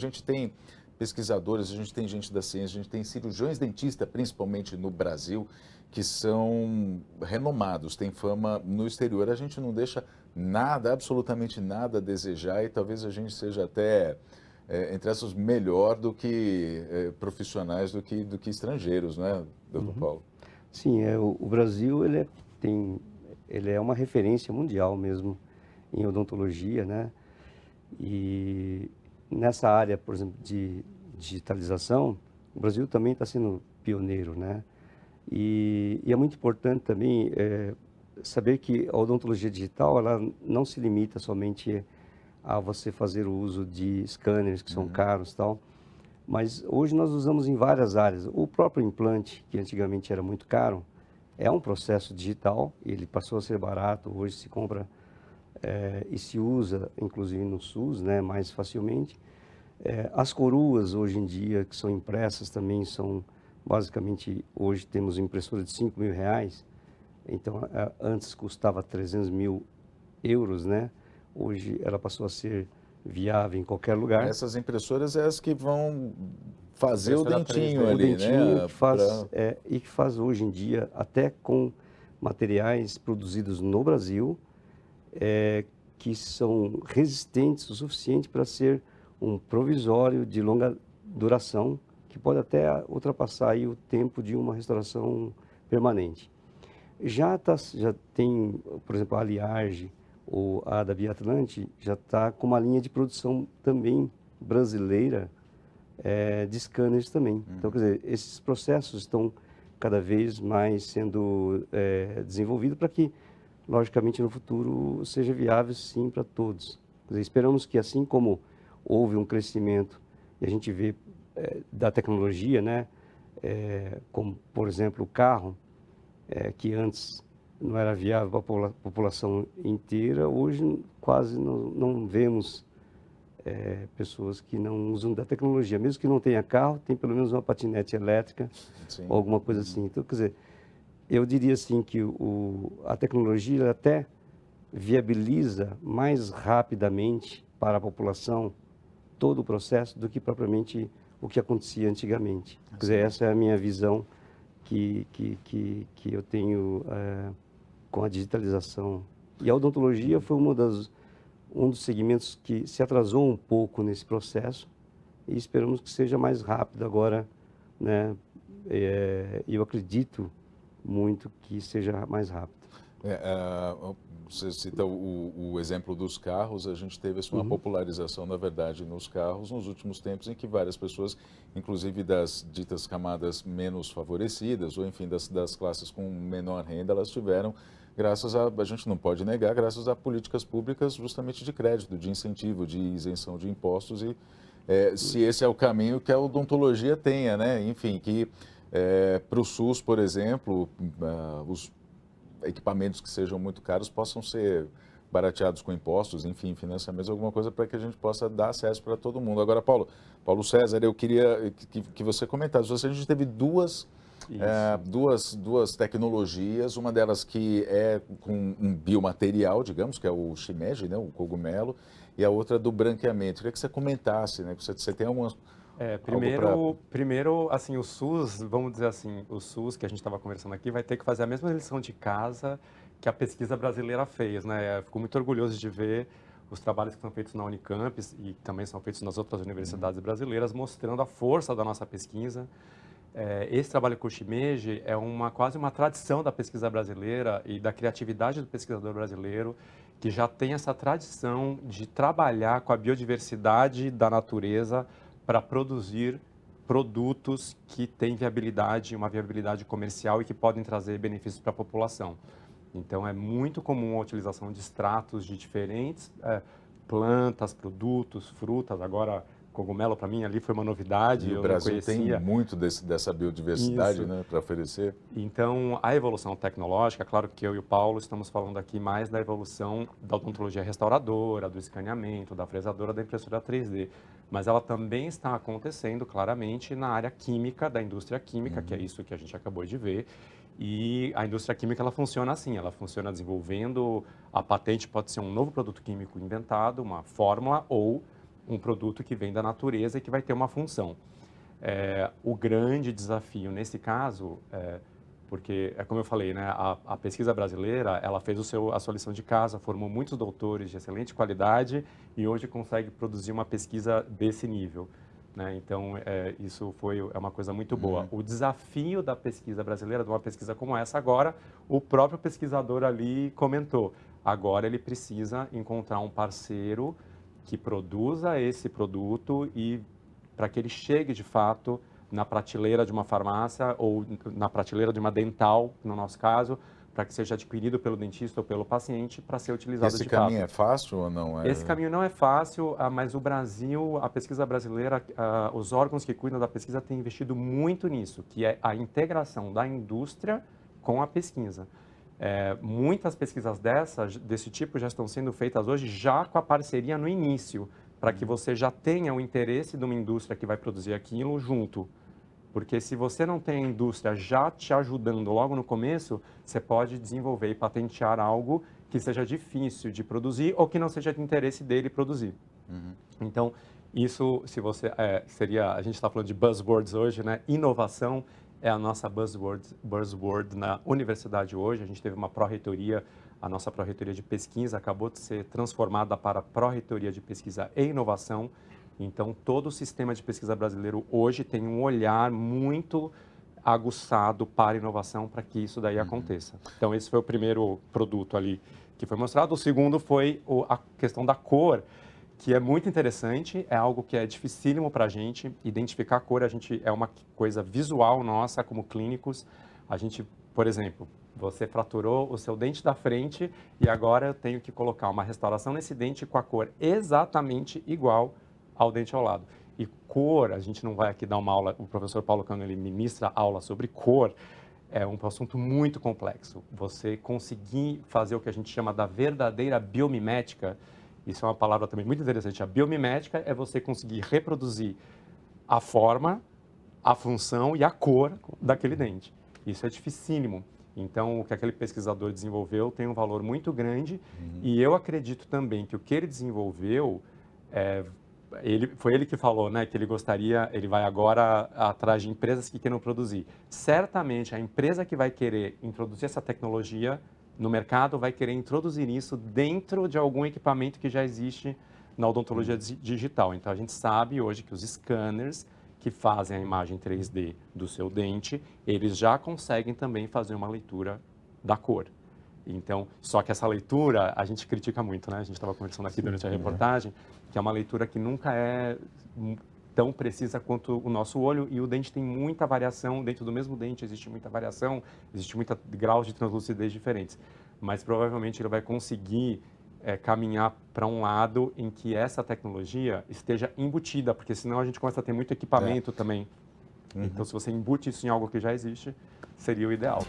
gente tem pesquisadores, a gente tem gente da ciência, a gente tem cirurgiões dentistas, principalmente no Brasil, que são renomados, têm fama no exterior. A gente não deixa nada, absolutamente nada a desejar e talvez a gente seja até, entre essas, melhor do que profissionais, do que estrangeiros, não é, doutor Paulo? Sim, o Brasil ele é uma referência mundial mesmo em odontologia, né? E nessa área, por exemplo, de digitalização, o Brasil também está sendo pioneiro, né? E é muito importante também saber que a odontologia digital, ela não se limita somente a você fazer o uso de scanners que são caros e tal, mas hoje nós usamos em várias áreas. O próprio implante, que antigamente era muito caro, é um processo digital, ele passou a ser barato, hoje se compra e se usa, inclusive no SUS, né, mais facilmente. As coroas, hoje em dia, que são impressas também, são basicamente, hoje temos impressora de R$ 5.000, então antes custava 300 mil euros, né? Hoje ela passou a ser viável em qualquer lugar. Essas impressoras é as que vão fazer o Impressora dentinho 3D. O ali, dentinho né? que faz, e que faz hoje em dia, até com materiais produzidos no Brasil, que são resistentes o suficiente para ser um provisório de longa duração, que pode até ultrapassar aí o tempo de uma restauração permanente. Já tem, por exemplo, a Aliarge ou a da Biatlante, já está com uma linha de produção também brasileira de scanners também. Então, quer dizer, esses processos estão cada vez mais sendo desenvolvidos para que, logicamente, no futuro seja viável, sim, para todos. Quer dizer, esperamos que, assim como houve um crescimento, e a gente vê da tecnologia, né, como, por exemplo, o carro, que antes não era viável para a população inteira, hoje quase não vemos pessoas que não usam da tecnologia. Mesmo que não tenha carro, tem pelo menos uma patinete elétrica, Sim. ou alguma coisa assim. Então, quer dizer, eu diria assim que a tecnologia ela até viabiliza mais rapidamente para a população todo o processo do que propriamente o que acontecia antigamente. Quer dizer, essa é a minha visão que eu tenho com a digitalização. E a odontologia foi um dos segmentos que se atrasou um pouco nesse processo e esperamos que seja mais rápido agora, né? Eu acredito muito que seja mais rápido. Você cita o exemplo dos carros, a gente teve assim, uma popularização, na verdade, nos carros nos últimos tempos, em que várias pessoas, inclusive das ditas camadas menos favorecidas, ou enfim, das classes com menor renda, elas tiveram, a gente não pode negar, graças a políticas públicas justamente de crédito, de incentivo, de isenção de impostos, e se esse é o caminho que a odontologia tenha, né? Enfim, que para o SUS, por exemplo, os equipamentos que sejam muito caros possam ser barateados com impostos, enfim, financiamentos, alguma coisa para que a gente possa dar acesso para todo mundo. Agora, Paulo César, eu queria que você comentasse. A gente teve duas tecnologias, uma delas que é com um biomaterial, digamos, que é o shimeji, né, o cogumelo, e a outra do branqueamento. Eu queria que você comentasse, né, que você tem algumas... Primeiro, assim, o SUS, vamos dizer assim, o SUS que a gente estava conversando aqui vai ter que fazer a mesma lição de casa que a pesquisa brasileira fez, né? Fico muito orgulhoso de ver os trabalhos que são feitos na Unicamp e também são feitos nas outras universidades brasileiras, mostrando a força da nossa pesquisa. Esse trabalho com o shimeji é quase uma tradição da pesquisa brasileira e da criatividade do pesquisador brasileiro, que já tem essa tradição de trabalhar com a biodiversidade da natureza para produzir produtos que têm uma viabilidade comercial e que podem trazer benefícios para a população. Então, é muito comum a utilização de extratos de diferentes plantas, produtos, frutas. Agora, cogumelo, para mim, ali foi uma novidade, E o Brasil tem muito dessa biodiversidade, né, para oferecer. Então, a evolução tecnológica, claro que eu e o Paulo estamos falando aqui mais da evolução da odontologia restauradora, do escaneamento, da fresadora, da impressora 3D, mas ela também está acontecendo claramente na área química, da indústria química, que é isso que a gente acabou de ver. E a indústria química, ela funciona assim, ela funciona desenvolvendo, a patente pode ser um novo produto químico inventado, uma fórmula, ou um produto que vem da natureza e que vai ter uma função. O grande desafio nesse caso, porque é como eu falei, né, a pesquisa brasileira, ela fez a sua lição de casa, formou muitos doutores de excelente qualidade e hoje consegue produzir uma pesquisa desse nível, né? Então, isso é uma coisa muito boa. O desafio da pesquisa brasileira, de uma pesquisa como essa agora, o próprio pesquisador ali comentou, agora ele precisa encontrar um parceiro que produza esse produto e para que ele chegue de fato na prateleira de uma farmácia ou na prateleira de uma dental, no nosso caso, para que seja adquirido pelo dentista ou pelo paciente para ser utilizado de fato. Esse caminho é fácil ou não é? Esse caminho não é fácil, mas o Brasil, a pesquisa brasileira, os órgãos que cuidam da pesquisa têm investido muito nisso, que é a integração da indústria com a pesquisa. Muitas pesquisas desse tipo já estão sendo feitas hoje já com a parceria no início, para que você já tenha o interesse de uma indústria que vai produzir aquilo junto. Porque se você não tem a indústria já te ajudando logo no começo, você pode desenvolver e patentear algo que seja difícil de produzir ou que não seja de interesse dele produzir. Então, isso, se você a gente está falando de buzzwords hoje, né? Inovação é a nossa buzzword na universidade hoje. A gente teve uma pró-reitoria, a nossa pró-reitoria de pesquisa acabou de ser transformada para pró-reitoria de pesquisa e inovação. Então, todo o sistema de pesquisa brasileiro hoje tem um olhar muito aguçado para a inovação, para que isso daí aconteça. Então, esse foi o primeiro produto ali que foi mostrado. O segundo foi a questão da cor, que é muito interessante, é algo que é dificílimo para a gente. Identificar a cor, é uma coisa visual nossa, como clínicos. A gente, por exemplo, você fraturou o seu dente da frente e agora eu tenho que colocar uma restauração nesse dente com a cor exatamente igual ao dente ao lado. E cor, a gente não vai aqui dar uma aula, o professor Paulo Cano, ele ministra aula sobre cor, é um assunto muito complexo. Você conseguir fazer o que a gente chama da verdadeira biomimética, isso é uma palavra também muito interessante. A biomimética é você conseguir reproduzir a forma, a função e a cor daquele dente. Isso é dificílimo. Então, o que aquele pesquisador desenvolveu tem um valor muito grande e eu acredito também que o que ele desenvolveu, foi ele que falou, né, que ele vai agora atrás de empresas que queiram produzir. Certamente, a empresa que vai querer introduzir essa tecnologia no mercado vai querer introduzir isso dentro de algum equipamento que já existe na odontologia digital. Então, a gente sabe hoje que os scanners que fazem a imagem 3D do seu dente, eles já conseguem também fazer uma leitura da cor. Então, só que essa leitura, a gente critica muito, né? A gente estava conversando aqui durante a reportagem, que é uma leitura que nunca é tão precisa quanto o nosso olho, e o dente tem muita variação, dentro do mesmo dente existe muita variação, existe muitos graus de translucidez diferentes. Mas provavelmente ele vai conseguir caminhar para um lado em que essa tecnologia esteja embutida, porque senão a gente começa a ter muito equipamento também. Então, se você embute isso em algo que já existe, seria o ideal.